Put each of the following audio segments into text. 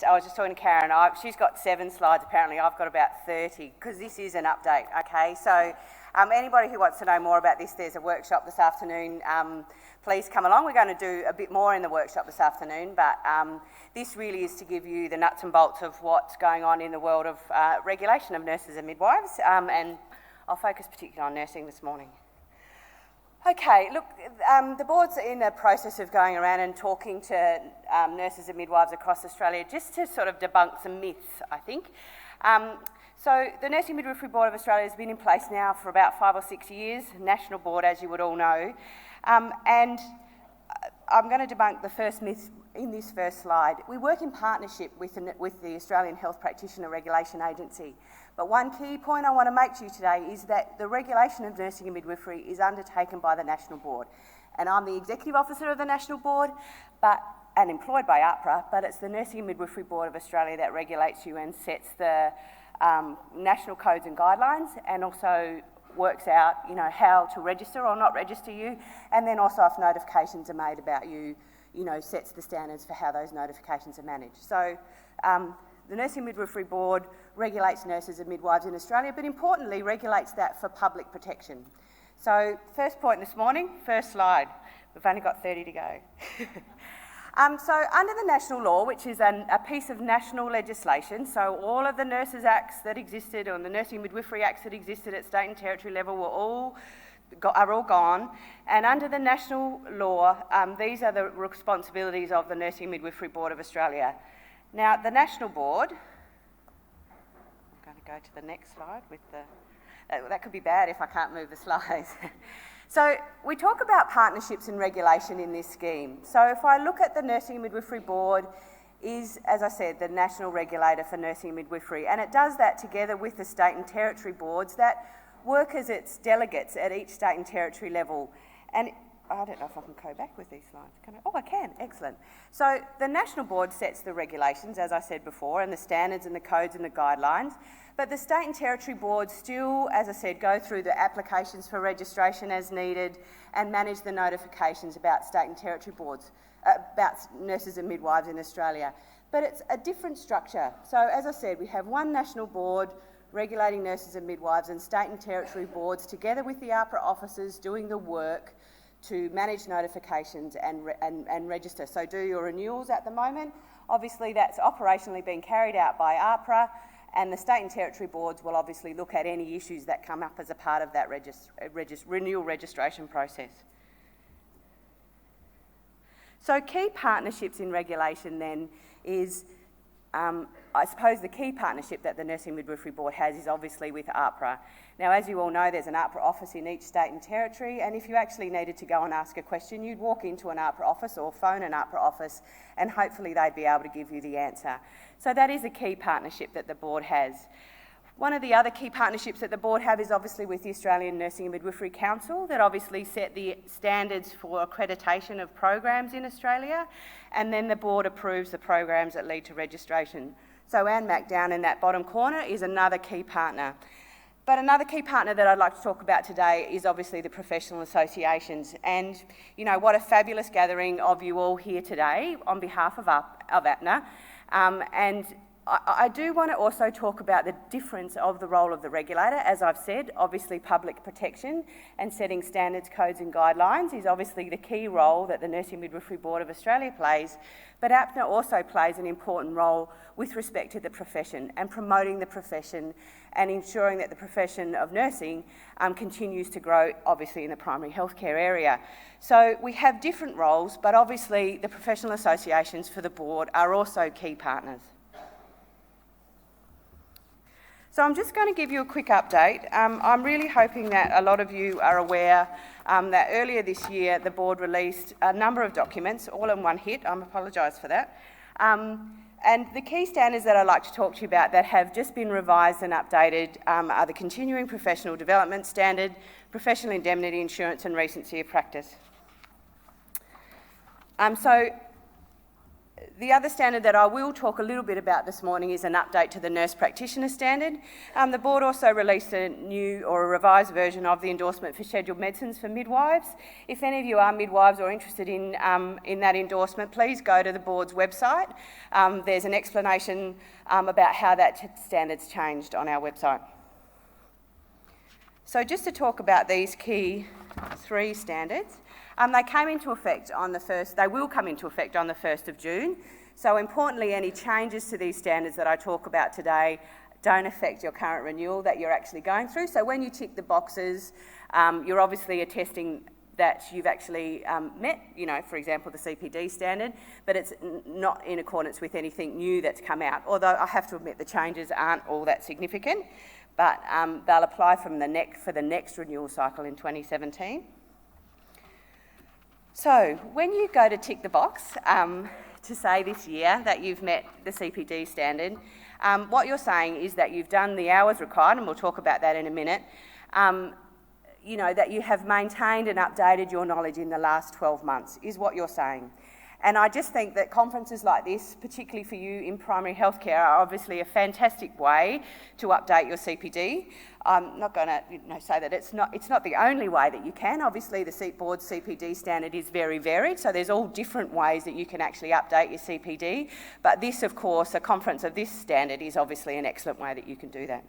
I was just talking to Karen, she's got 7 slides apparently, I've got about 30, because this is an update, okay? So anybody who wants to know more about this, there's a workshop this afternoon. Please come along. We're going to do a bit more in the workshop this afternoon, but this really is to give you the nuts and bolts of what's going on in the world of regulation of nurses and midwives, and I'll focus particularly on nursing this morning. Okay, look, the board's in the process of going around and talking to nurses and midwives across Australia just to sort of debunk some myths, I think. So the Nursing Midwifery Board of Australia has been in place now for about 5 or 6 years, national board, as you would all know. And I'm going to debunk the first myth in this first slide. We work in partnership with the Australian Health Practitioner Regulation Agency. But one key point I want to make to you today is that the regulation of nursing and midwifery is undertaken by the National Board. And I'm the Executive Officer of the National Board and employed by APNA, but it's the Nursing and Midwifery Board of Australia that regulates you and sets the national codes and guidelines, and also works out, how to register or not register you, and then also if notifications are made about you, sets the standards for how those notifications are managed. So the Nursing Midwifery Board regulates nurses and midwives in Australia, but importantly regulates that for public protection. So first point this morning, first slide. We've only got 30 to go. So under the national law, which is a piece of national legislation, so all of the Nurses Acts that existed, or the Nursing and Midwifery Acts that existed at state and territory level are all gone. And under the national law, these are the responsibilities of the Nursing and Midwifery Board of Australia. Now, the National Board, I'm going to go to the next slide with that could be bad if I can't move the slides. So we talk about partnerships and regulation in this scheme. So if I look at the Nursing and Midwifery Board is, as I said, the national regulator for nursing and midwifery, and it does that together with the state and territory boards that work as its delegates at each state and territory level. And I don't know if I can go back with these slides. Can I? Oh, I can. Excellent. So the National Board sets the regulations, as I said before, and the standards and the codes and the guidelines. But the state and territory boards still, as I said, go through the applications for registration as needed and manage the notifications about state and territory boards, about nurses and midwives in Australia. But it's a different structure. So as I said, we have one national board regulating nurses and midwives, and state and territory boards together with the APRA officers doing the work to manage notifications and register. So do your renewals at the moment. Obviously that's operationally being carried out by APRA, and the state and territory boards will obviously look at any issues that come up as a part of that renewal registration process. So key partnerships in regulation then is, I suppose the key partnership that the Nursing Midwifery Board has is obviously with APRA. Now, as you all know, there's an APRA office in each state and territory, and if you actually needed to go and ask a question, you'd walk into an APRA office or phone an APRA office, and hopefully they'd be able to give you the answer. So that is a key partnership that the board has. One of the other key partnerships that the board have is obviously with the Australian Nursing and Midwifery Council, that obviously set the standards for accreditation of programs in Australia, and then the board approves the programs that lead to registration. So ANMAC down in that bottom corner is another key partner. But another key partner that I'd like to talk about today is obviously the professional associations. And, what a fabulous gathering of you all here today on behalf of APNA. And I do want to also talk about the difference of the role of the regulator. As I've said, obviously public protection and setting standards, codes and guidelines is obviously the key role that the Nursing Midwifery Board of Australia plays, but APNA also plays an important role with respect to the profession and promoting the profession and ensuring that the profession of nursing continues to grow, obviously in the primary healthcare area. So we have different roles, but obviously the professional associations for the board are also key partners. So I'm just going to give you a quick update. I'm really hoping that a lot of you are aware that earlier this year the board released a number of documents, all in one hit. I apologise for that. And the key standards that I'd like to talk to you about that have just been revised and updated are the Continuing Professional Development Standard, Professional Indemnity Insurance and Recency of Practice. So The other standard that I will talk a little bit about this morning is an update to the nurse practitioner standard. The board also released a new or a revised version of the endorsement for scheduled medicines for midwives. If any of you are midwives or interested in that endorsement, please go to the board's website. There's an explanation about how that standard's changed on our website. So just to talk about these key 3 standards, they came into effect on the 1st, they will come into effect on the 1st of June. So importantly, any changes to these standards that I talk about today don't affect your current renewal that you're actually going through. So when you tick the boxes, you're obviously attesting that you've actually met, for example, the CPD standard, but it's not in accordance with anything new that's come out. Although I have to admit the changes aren't all that significant, but they'll apply for the next renewal cycle in 2017. So when you go to tick the box to say this year that you've met the CPD standard, what you're saying is that you've done the hours required, and we'll talk about that in a minute, that you have maintained and updated your knowledge in the last 12 months, is what you're saying. And I just think that conferences like this, particularly for you in primary healthcare, are obviously a fantastic way to update your CPD. I'm not going to say that it's not the only way that you can. Obviously, the board's CPD standard is very varied, so there's all different ways that you can actually update your CPD. But this, of course, a conference of this standard is obviously an excellent way that you can do that.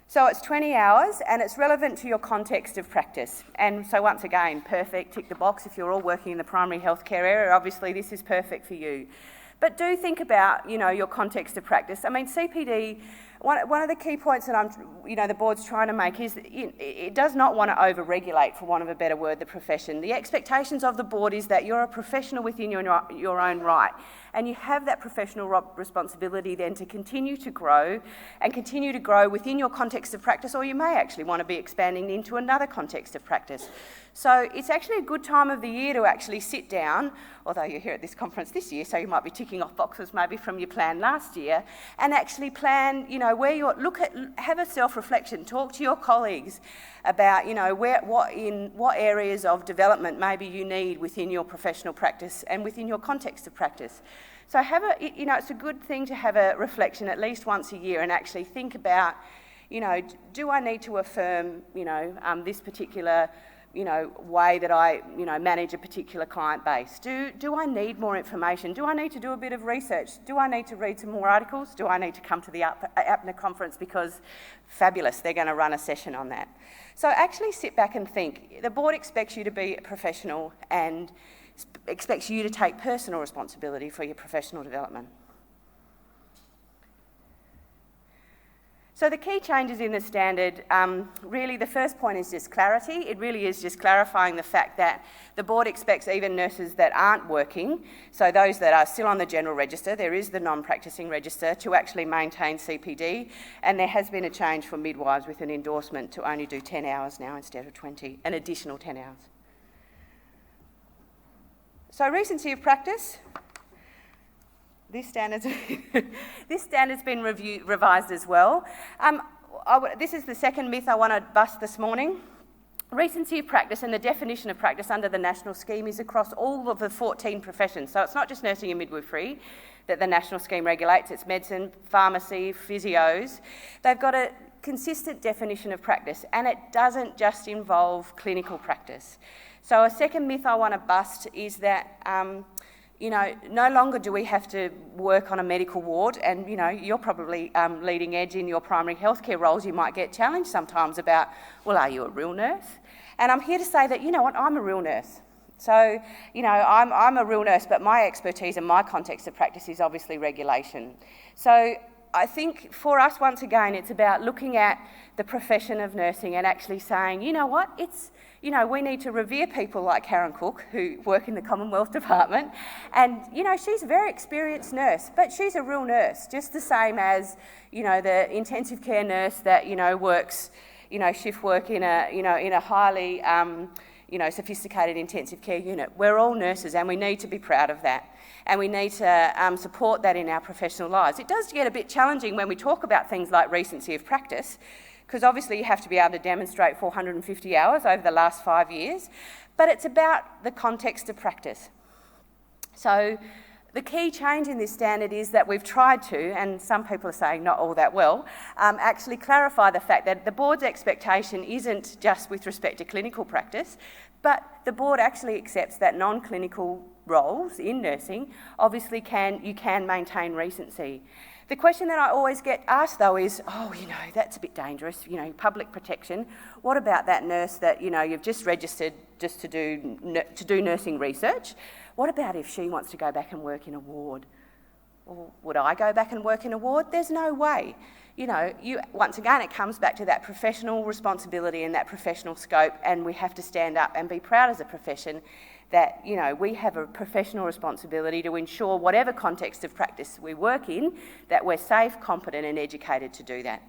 So it's 20 hours and it's relevant to your context of practice. And so once again, perfect, tick the box. If you're all working in the primary healthcare area, obviously this is perfect for you. But do think about, your context of practice. I mean, CPD, one of the key points that the board's trying to make is it does not want to over-regulate, for want of a better word, the profession. The expectations of the board is that you're a professional within your own right, and you have that professional responsibility then to continue to grow within your context of practice, or you may actually want to be expanding into another context of practice. So it's actually a good time of the year to actually sit down, although you're here at this conference this year, so you might be ticking off boxes maybe from your plan last year, and actually plan, where you're, have a self-reflection, talk to your colleagues about, what areas of development maybe you need within your professional practice and within your context of practice. So it's a good thing to have a reflection at least once a year and actually think about, do I need to affirm, this particular way that I, manage a particular client base? Do I need more information? Do I need to do a bit of research? Do I need to read some more articles? Do I need to come to the APNA conference because fabulous, they're going to run a session on that? So actually sit back and think. The board expects you to be a professional and expects you to take personal responsibility for your professional development. So the key changes in the standard, really the first point is just clarity. It really is just clarifying the fact that the board expects even nurses that aren't working, so those that are still on the general register, there is the non-practising register, to actually maintain CPD, and there has been a change for midwives with an endorsement to only do 10 hours now instead of 20, an additional 10 hours. So recency of practice. This standard's been revised as well. This is the second myth I want to bust this morning. Recency of practice and the definition of practice under the national scheme is across all of the 14 professions. So it's not just nursing and midwifery that the national scheme regulates, it's medicine, pharmacy, physios. They've got a consistent definition of practice, and it doesn't just involve clinical practice. So a second myth I want to bust is that no longer do we have to work on a medical ward, and you're probably leading edge in your primary healthcare roles. You might get challenged sometimes about, well, are you a real nurse? And I'm here to say that, I'm a real nurse. So, I'm a real nurse, but my expertise and my context of practice is obviously regulation. So I think for us, once again, it's about looking at the profession of nursing and actually saying, we need to revere people like Karen Cook, who work in the Commonwealth Department. And, she's a very experienced nurse, but she's a real nurse, just the same as, the intensive care nurse that, works, shift work in a highly, sophisticated intensive care unit. We're all nurses, and we need to be proud of that. And we need to support that in our professional lives. It does get a bit challenging when we talk about things like recency of practice, because obviously you have to be able to demonstrate 450 hours over the last 5 years, but it's about the context of practice. So the key change in this standard is that we've tried to, and some people are saying not all that well, actually clarify the fact that the board's expectation isn't just with respect to clinical practice, but the board actually accepts that non-clinical roles in nursing obviously you can maintain recency. The question that I always get asked though is, that's a bit dangerous, public protection. What about that nurse that, you've just registered just to do nursing research? What about if she wants to go back and work in a ward? Or would I go back and work in a ward? There's no way. Once again, it comes back to that professional responsibility and that professional scope, and we have to stand up and be proud as a profession that, we have a professional responsibility to ensure whatever context of practice we work in, that we're safe, competent and educated to do that.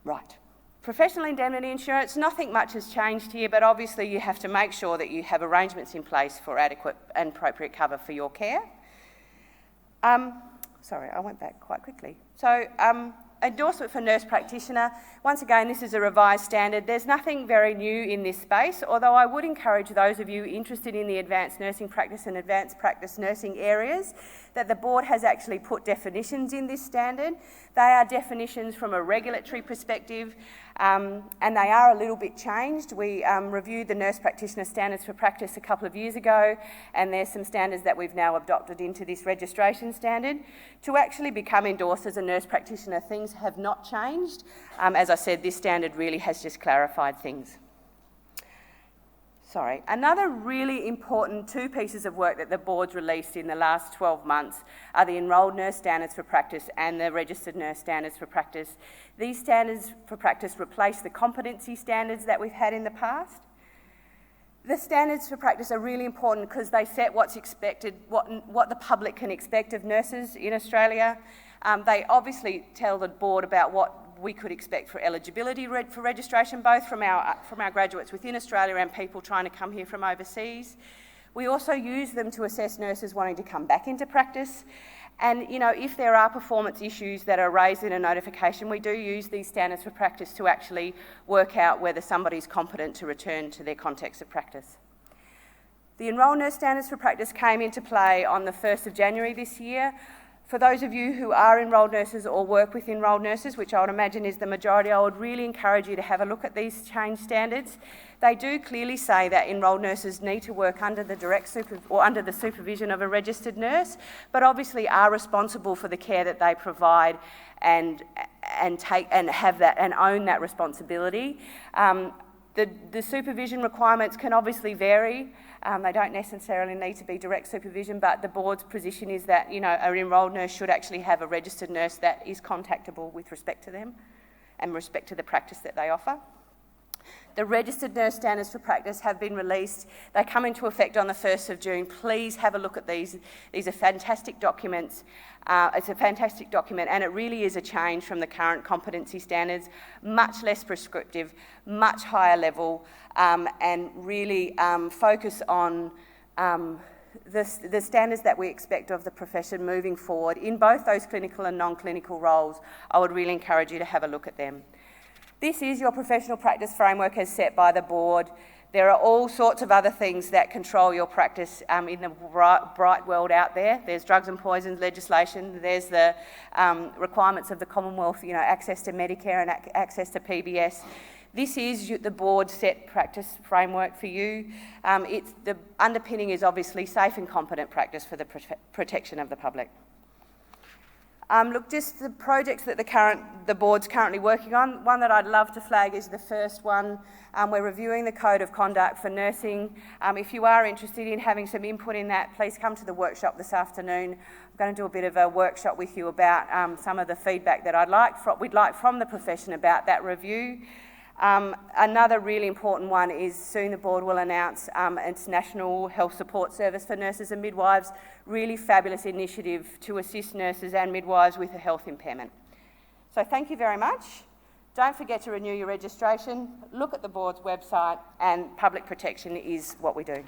Right. Professional indemnity insurance, nothing much has changed here, but obviously you have to make sure that you have arrangements in place for adequate and appropriate cover for your care. Sorry, I went back quite quickly. So, endorsement for nurse practitioner. Once again, this is a revised standard. There's nothing very new in this space, although I would encourage those of you interested in the advanced nursing practice and advanced practice nursing areas that the board has actually put definitions in this standard. They are definitions from a regulatory perspective, and they are a little bit changed. We reviewed the nurse practitioner standards for practice a couple of years ago, and there's some standards that we've now adopted into this registration standard. To actually become endorsed as a nurse practitioner, things have not changed. As I said, this standard really has just clarified things. Another really important two pieces of work that the board's released in the last 12 months are the enrolled nurse standards for practice and the registered nurse standards for practice. These standards for practice replace the competency standards that we've had in the past. The standards for practice are really important because they set what's expected, what the public can expect of nurses in Australia. They obviously tell the board about what we could expect for eligibility for registration, both from our graduates within Australia and people trying to come here from overseas. We also use them to assess nurses wanting to come back into practice. And, if there are performance issues that are raised in a notification, we do use these standards for practice to actually work out whether somebody's competent to return to their context of practice. The enrolled nurse standards for practice came into play on the 1st of January this year. For those of you who are enrolled nurses or work with enrolled nurses, which I would imagine is the majority, I would really encourage you to have a look at these change standards. They do clearly say that enrolled nurses need to work under the under the supervision of a registered nurse, but obviously are responsible for the care that they provide and take and have that and own that responsibility. The supervision requirements can obviously vary. They don't necessarily need to be direct supervision, but the board's position is that, an enrolled nurse should actually have a registered nurse that is contactable with respect to them and respect to the practice that they offer. The registered nurse standards for practice have been released. They come into effect on the 1st of June. Please have a look at these. These are fantastic documents. It's a fantastic document, and it really is a change from the current competency standards, much less prescriptive, much higher level, and really focus on the standards that we expect of the profession moving forward in both those clinical and non-clinical roles. I would really encourage you to have a look at them. This is your professional practice framework as set by the board. There are all sorts of other things that control your practice in the bright world out there. There's drugs and poisons legislation. There's the requirements of the Commonwealth, access to Medicare and access to PBS. This is the board set practice framework for you. The underpinning is obviously safe and competent practice for the protection of the public. Just the projects that the board's currently working on. One that I'd love to flag is the first one. We're reviewing the Code of Conduct for Nursing. If you are interested in having some input in that, please come to the workshop this afternoon. I'm going to do a bit of a workshop with you about some of the feedback that we'd like from the profession about that review. Another really important one is soon the board will announce its National Health Support Service for Nurses and Midwives, really fabulous initiative to assist nurses and midwives with a health impairment. So thank you very much. Don't forget to renew your registration, look at the board's website, and public protection is what we do.